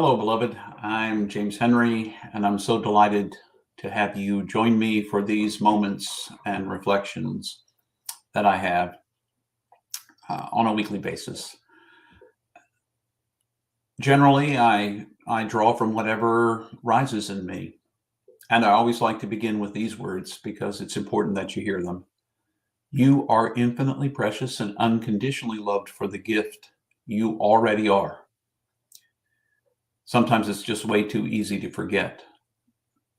Hello, beloved. I'm James Henry, and I'm so delighted to have you join me for these moments and reflections that I have on a weekly basis. Generally, I draw from whatever rises in me, and I always like to begin with these words because it's important that you hear them. You are infinitely precious and unconditionally loved for the gift you already are. Sometimes it's just way too easy to forget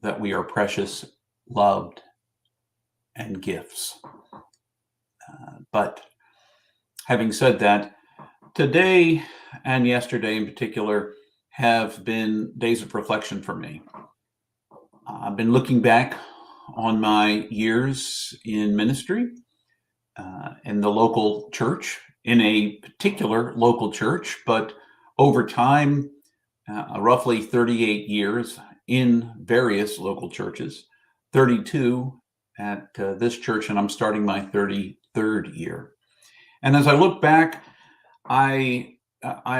that we are precious, loved, and gifts. But having said that, today and yesterday in particular have been days of reflection for me. I've been looking back on my years in ministry in the local church, in a particular local church, but over time, roughly 38 years in various local churches, 32 at this church, and I'm starting my 33rd year. And as I look back, I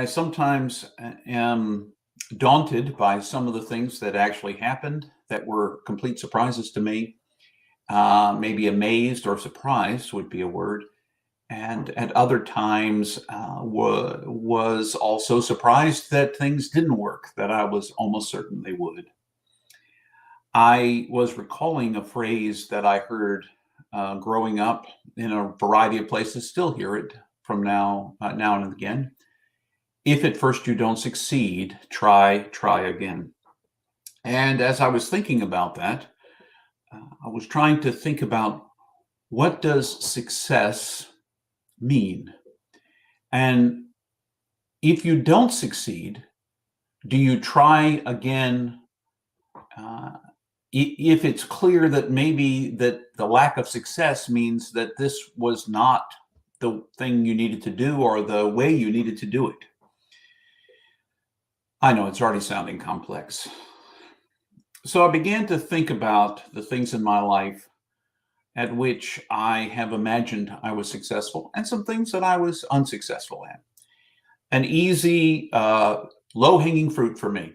sometimes am daunted by some of the things that actually happened that were complete surprises to me. Maybe amazed or surprised would be a word. And at other times was also surprised that things didn't work, that I was almost certain they would. I was recalling a phrase that I heard growing up in a variety of places, still hear it from now and again. If at first you don't succeed, try again. And as I was thinking about that, I was trying to think about what does success mean? And if you don't succeed, do you try again? If it's clear that maybe that the lack of success means that this was not the thing you needed to do or the way you needed to do it. I know it's already sounding complex. So I began to think about the things in my life at which I have imagined I was successful and some things that I was unsuccessful at. An easy, low-hanging fruit for me.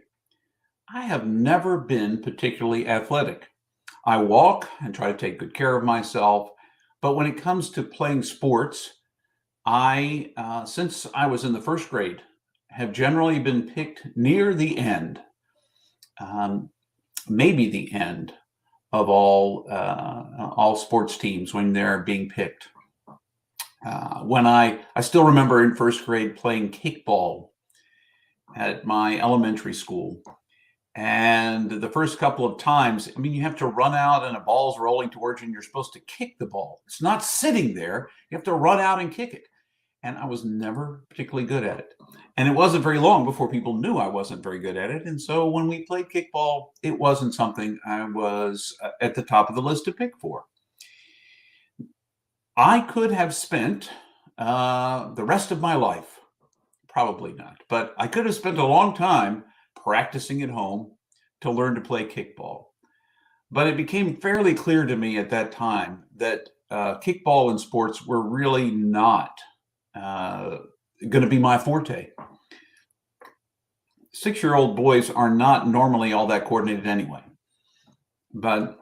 I have never been particularly athletic. I walk and try to take good care of myself, but when it comes to playing sports, since I was in the first grade, have generally been picked near the end, maybe the end of all sports teams when they're being picked. When I still remember in first grade playing kickball at my elementary school. And the first couple of times, I mean, you have to run out and a ball's rolling towards you and you're supposed to kick the ball. It's not sitting there. You have to run out and kick it. And I was never particularly good at it. And it wasn't very long before people knew I wasn't very good at it. And so when we played kickball, it wasn't something I was at the top of the list to pick for. I could have spent the rest of my life, probably not, but I could have spent a long time practicing at home to learn to play kickball. But it became fairly clear to me at that time that kickball and sports were really not going to be my forte. 6-year-old boys are not normally all that coordinated anyway, but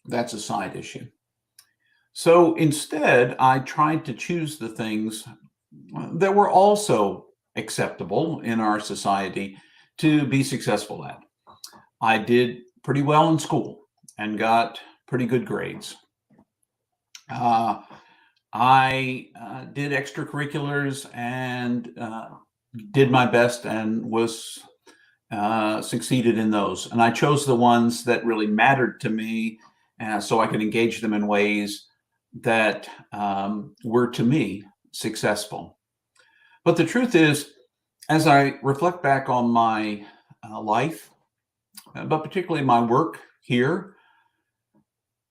that's a side issue. So instead, I tried to choose the things that were also acceptable in our society to be successful at. I did pretty well in school and got pretty good grades. I did extracurriculars and did my best and was succeeded in those. And I chose the ones that really mattered to me so I could engage them in ways that were, to me, successful. But the truth is, as I reflect back on my life, but particularly my work here,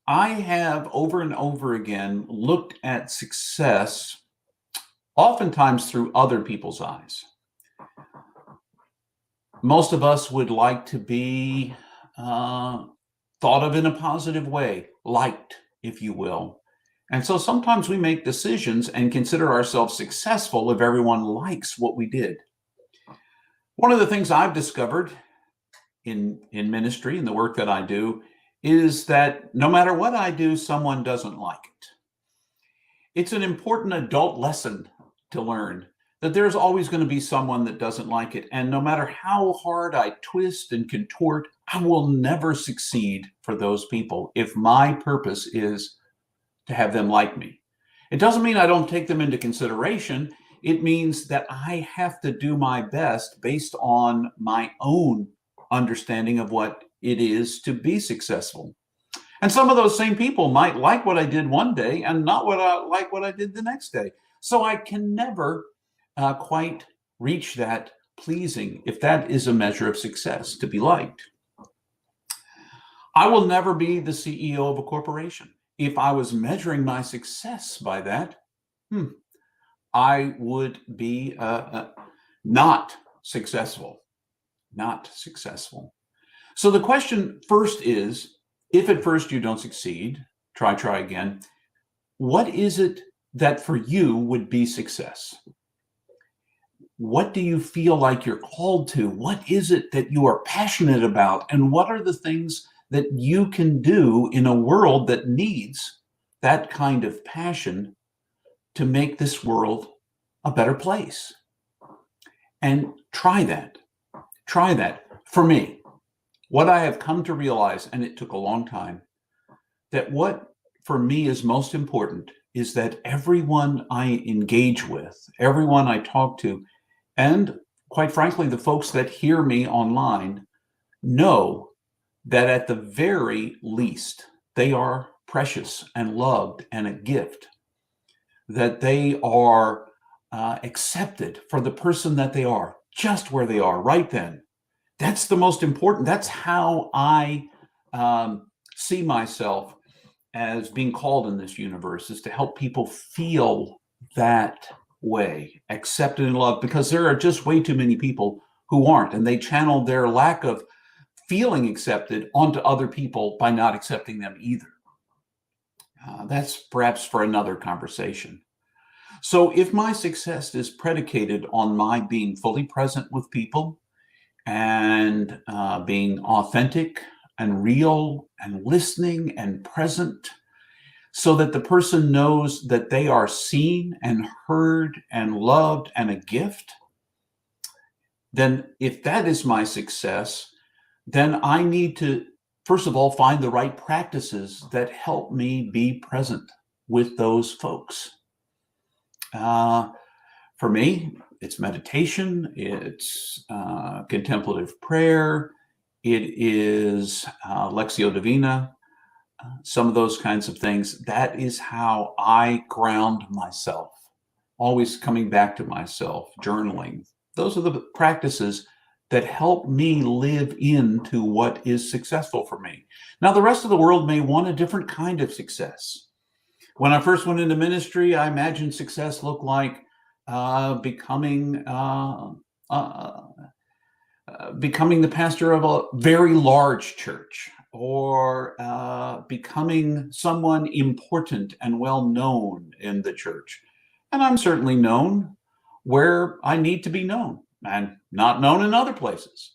I have over and over again looked at success, oftentimes through other people's eyes. Most of us would like to be thought of in a positive way, liked, if you will. And so sometimes we make decisions and consider ourselves successful if everyone likes what we did. One of the things I've discovered in ministry and the work that I do is that no matter what I do, someone doesn't like it. It's an important adult lesson to learn that there's always going to be someone that doesn't like it. And no matter how hard I twist and contort, I will never succeed for those people if my purpose is to have them like me. It doesn't mean I don't take them into consideration. It means that I have to do my best based on my own understanding of what it is to be successful. And some of those same people might like what I did one day and not like what I did the next day. So I can never quite reach that pleasing, if that is a measure of success, to be liked. I will never be the CEO of a corporation. If I was measuring my success by that, I would be not successful. Not successful. So the question first is, if at first you don't succeed, try again. What is it that for you would be success? What do you feel like you're called to? What is it that you are passionate about? And what are the things that you can do in a world that needs that kind of passion to make this world a better place? And try that. Try that. For me, what I have come to realize, and it took a long time, that what for me is most important is that everyone I engage with, everyone I talk to, and quite frankly, the folks that hear me online know that at the very least, they are precious and loved and a gift, that they are accepted for the person that they are, just where they are right then. That's the most important. That's how I see myself as being called in this universe, is to help people feel that way, accepted and loved, because there are just way too many people who aren't, and they channel their lack of feeling accepted onto other people by not accepting them either. That's perhaps for another conversation. So if my success is predicated on my being fully present with people and being authentic and real and listening and present, so that the person knows that they are seen and heard and loved and a gift, then if that is my success, then I need to, first of all, find the right practices that help me be present with those folks. For me, it's meditation, it's contemplative prayer, it is Lectio Divina, some of those kinds of things. That is how I ground myself, always coming back to myself, journaling. Those are the practices that help me live into what is successful for me. Now, the rest of the world may want a different kind of success. When I first went into ministry, I imagined success looked like becoming the pastor of a very large church, or becoming someone important and well known in the church. And I'm certainly known where I need to be known, and not known in other places.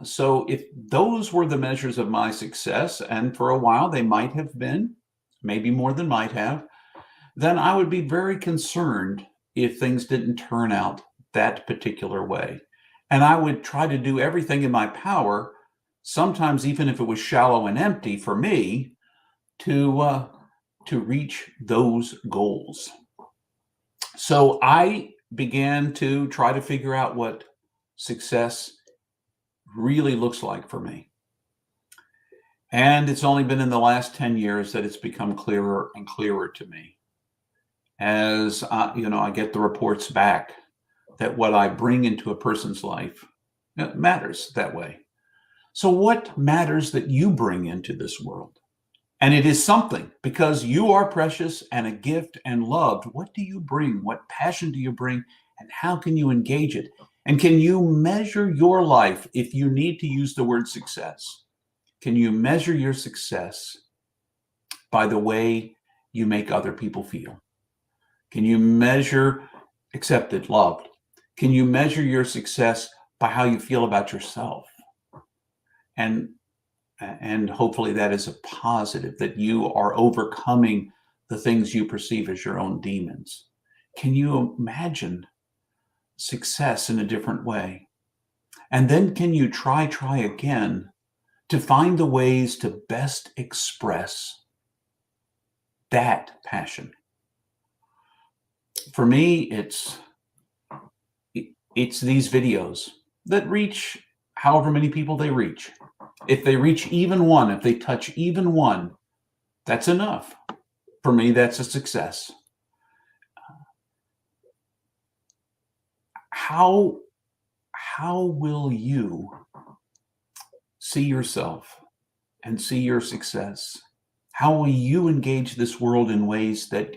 So if those were the measures of my success, and for a while they might have been, maybe more than might have, then I would be very concerned if things didn't turn out that particular way. And I would try to do everything in my power, sometimes even if it was shallow and empty for me, to reach those goals. So I began to try to figure out what success really looks like for me. And it's only been in the last 10 years that it's become clearer and clearer to me, as I get the reports back that what I bring into a person's life matters that way. So what matters that you bring into this world? And it is something, because you are precious and a gift and loved. What do you bring? What passion do you bring? And how can you engage it? And can you measure your life, if you need to use the word success? Can you measure your success by the way you make other people feel? Can you measure accepted, loved? Can you measure your success by how you feel about yourself. And hopefully that is a positive, that you are overcoming the things you perceive as your own demons. Can you imagine success in a different way? And then can you try again to find the ways to best express that passion? For me, it's these videos that reach however many people they reach. If they reach even one, if they touch even one, that's enough. For me, that's a success. How will you see yourself and see your success? How will you engage this world in ways that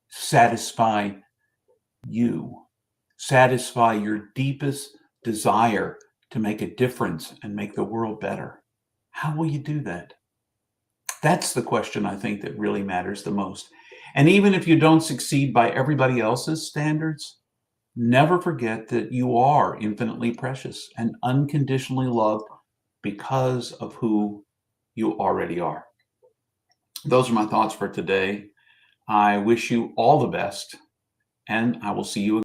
satisfy you, satisfy your deepest desire to make a difference and make the world better? How will you do that? That's the question I think that really matters the most. And even if you don't succeed by everybody else's standards, never forget that you are infinitely precious and unconditionally loved because of who you already are. Those are my thoughts for today. I wish you all the best, and I will see you again.